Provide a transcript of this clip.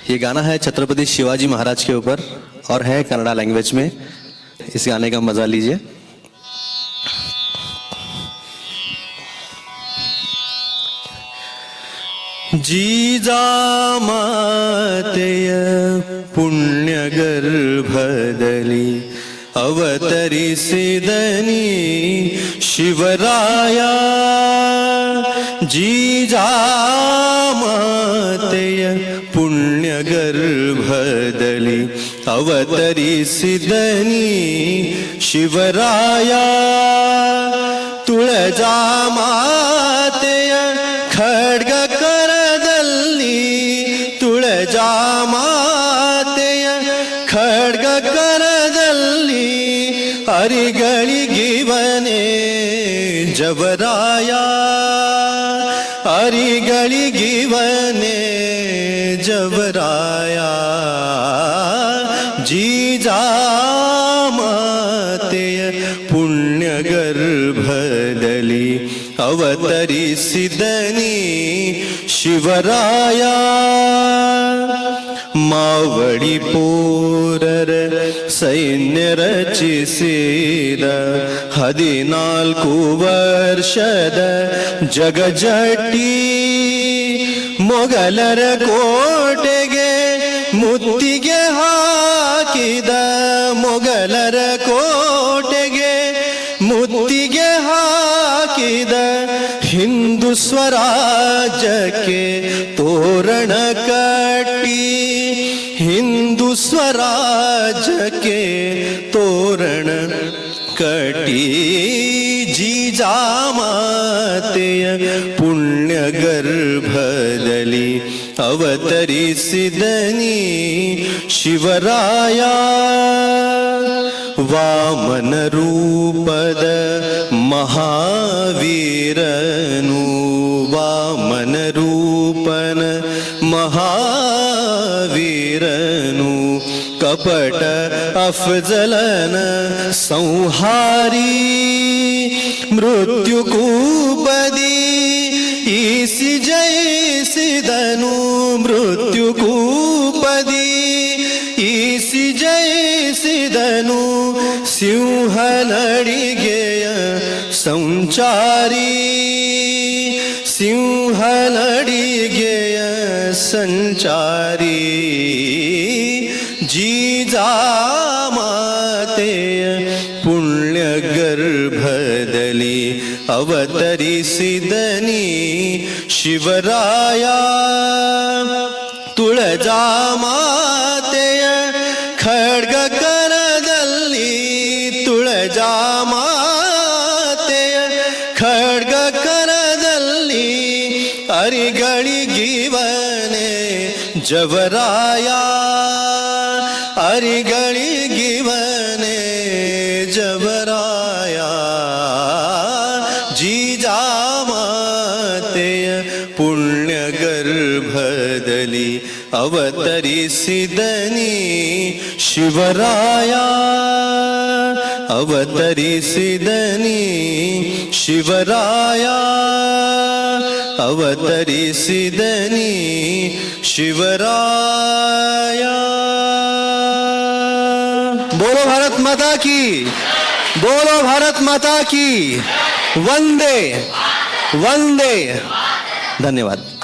ये गाना है छत्रपति शिवाजी महाराज के ऊपर और है कन्नड़ा लैंग्वेज में। इस गाने का मजा लीजिए। जीजामातेय पुण्यगर्भदली अवतरिसिदनी शिवराया। जीजामातेय पुण्यगर्भदली अवतरिसिदनी शिवराया। तुळजामातेय खड्ग करदल्ली तुळजामातेय खड्ग करदल्ली अरिಗಳಿಗಿವನೇ ಜವರಾಯ। ಅರಿಗಳಿಗಿವನೇ ಜವರಾಯ। जीजामातेय पुण्यगर्भदली अवतरिसिदनी शिवराय। ಮಾವಡಿ ಪೋರರ ಸೈನ್ಯ ರಚಿಸಿದ 14 ವರ್ಷದ ಜಗಜಟ್ಟಿ ಮೊಗಲರ ಕೋಟೆಗೆ ಮುತ್ತಿಗೆ ಹಾಕಿದ ಮೊಗಲರ ಕೋಟೆಗೆ ಮುತ್ತಿಗೆ ಹಾಕಿದ ಹಿಂದೂ ಸ್ವರಾಜ್ಯಕ್ಕೆ ತೋರಣ ಕಟ್ಟಿ ಹಿಂದೂ ಸ್ವರಾಜ್ಯಕ್ಕೆ ತೋರಣ ಕಟ್ಟಿ जीजामातेय पुण्यगर्भदली अवतरिसिदनी शिवराय। वामन रूपद महावीरनु वामन रूपन महावीरनु कपट अफजलन संहारी मृत्यु कूपदी ईसी जयसिदनु मृत्यु कूपदी ईसी जयसिदनु सिंहनडिಗೆಯ ಸಂಚಾರಿ सिंहनडिಗೆಯ ಸಂಚಾರಿ। जीजामातेय पुण्यगर्भदली अवतरिसिदनी शिवराय। तुळजामातेय खड्ग करदल्ली तुळजामातेय खड्ग करदल्ली ಅರಿಗಳಿಗಿವನೇ ಜವರಾಯ। ಅರಿಗಳಿಗಿವನೇ ಜವರಾಯ। जीजामातेय पुण्यगर्भदली अवतरिसिदनी शिवराय। अवतरिसिदनी शिवराय। अवतरिसिदनी शिवराय। बोलो भारत माता की, बोलो भारत माता की। वंदे वंदे। धन्यवाद।